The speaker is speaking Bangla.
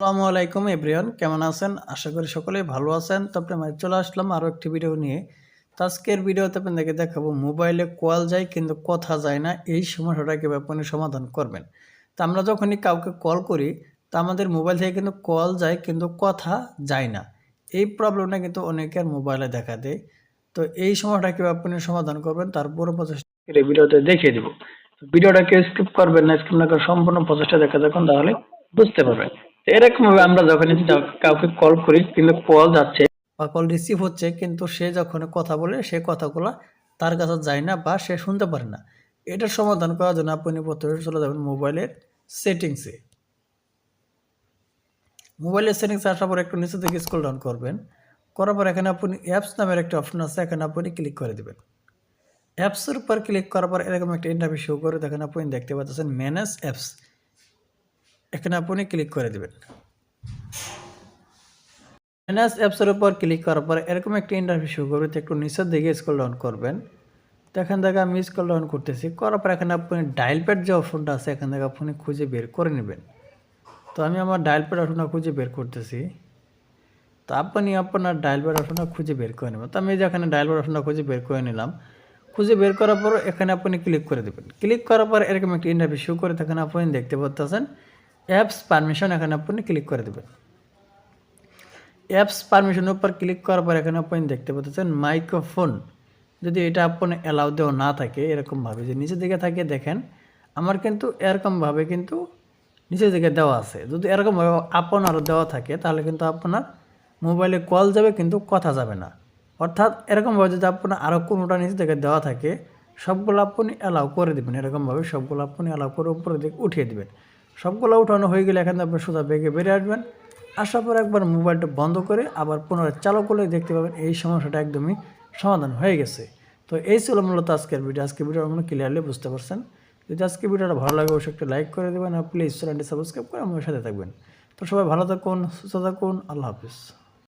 আসসালামু আলাইকুম এভরিওয়ান, কেমন আছেন? আশা করি সকলেই ভালো আছেন। তো আমি চলে আসলাম আরও একটি ভিডিও নিয়ে। তো আজকের ভিডিওতে আপনাদেরকে দেখাবো মোবাইলে কল যায় কিন্তু কথা যায় না, এই সমস্যাটা কীভাবে আপনি সমাধান করবেন। তো আমরা যখনই কাউকে কল করি তো আমাদের মোবাইল থেকে কিন্তু কল যায় কিন্তু কথা যায় না। এই প্রবলেমটা কিন্তু অনেকের মোবাইলে দেখা দেয়। তো এই সমস্যাটা কীভাবে আপনি সমাধান করবেন তার পুরো প্রচেষ্টা এই ভিডিওতে দেখিয়ে দিব। ভিডিওটাকে স্কিপ করবেন না, স্কিপ না করে সম্পূর্ণ প্রচেষ্টা দেখে দেখুন, তাহলে বুঝতে পারবেন। এরকম ভাবে আমরা যখনই কাউকে কল করি কিন্তু কল যাচ্ছে বা কল রিসিভ হচ্ছে কিন্তু সে যখন কথা বলে সে কথাগুলো তার কাছে যায় না বা সে শুনতে পারে না। এটার সমাধান করার জন্য আপনি প্রথমে চলে যাবেন মোবাইলের সেটিংসে। মোবাইলের সেটিংসে আসার পর একটু নিচে থেকে স্ক্রল ডাউন করবেন। করার পর এখানে আপনি অ্যাপস নামের একটা অপশন আছে, এখানে আপনি ক্লিক করে দেবেন। অ্যাপসের উপর ক্লিক করার পর এরকম একটা ইন্টারফেস শো করে, দেখেন আপনি দেখতে পাচ্ছেন ম্যানেজ অ্যাপস। এখানে আপনি ক্লিক করে দেবেন। ম্যানেজ অ্যাপসের উপর ক্লিক করার পর এরকম একটা ইন্টারফেস শো করবে, তো একটু নিচের দিকে স্ক্রল ডাউন করবেন। তো এখান থেকে আমি স্ক্রল ডাউন করতেছি, করার পর এখানে আপনি ডায়াল প্যাড যে অপশনটা আছে এখান থেকে আপনি খুঁজে বের করে নেবেন। তো আমি আমার ডায়াল প্যাড অপশনটা খুঁজে বের করতেছি। তো আপনি আপনার ডায়াল প্যাড অপশনটা খুঁজে বের করে নেবেন। তো আমি যেখানে ডায়াল প্যাড অপশনটা খুঁজে বের করে নিলাম। খুঁজে বের করার পর এখানে আপনি ক্লিক করে দেবেন। ক্লিক করার পর এরকম একটা ইন্টারফেস শো করে, তখন আপনি দেখতে পাচ্ছেন অ্যাপস পারমিশন, এখানে আপনি ক্লিক করে দেবেন। অ্যাপস পারমিশনের উপর ক্লিক করার পর এখানে আপনি দেখতে পাচ্ছেন মাইক্রোফোন। যদি এটা আপনি অ্যালাউ দেওয়া না থাকে, এরকমভাবে যে নিচের দিকে থাকে দেখেন, আমার কিন্তু এরকমভাবে কিন্তু নিচের দিকে দেওয়া আছে। যদি এরকমভাবে আপনারও দেওয়া থাকে তাহলে কিন্তু আপনার মোবাইলে কল যাবে কিন্তু কথা যাবে না। অর্থাৎ এরকমভাবে যদি আপনার আরও কোনোটা নিচে থেকে দেওয়া থাকে সবগুলো আপনি অ্যালাউ করে দেবেন। এরকমভাবে সবগুলো আপনি অ্যালাউ করে উপরের দিকে উঠিয়ে দেবেন। সবগুলো উঠানো হয়ে গেলে এখানে আপনি সোজা বেগে বেরিয়ে আসবেন। আসার পর একবার মোবাইলটা বন্ধ করে আবার পুনরায় চালু করলে দেখতে পাবেন এই সমস্যাটা একদমই সমাধান হয়ে গেছে। তো এই ছিল মূলত আজকের ভিডিও। আজকের ভিডিও আপনারা ক্লিয়ারলি বুঝতে পারছেন। যদি আজকে ভিডিওটা ভালো লাগে অবশ্যই একটা লাইক করে দেবেন আর প্লিজ চ্যানেলটি সাবস্ক্রাইব করে আমার সাথে থাকবেন। তো সবাই ভালো থাকুন, সুস্থ থাকুন, আল্লাহ হাফিজ।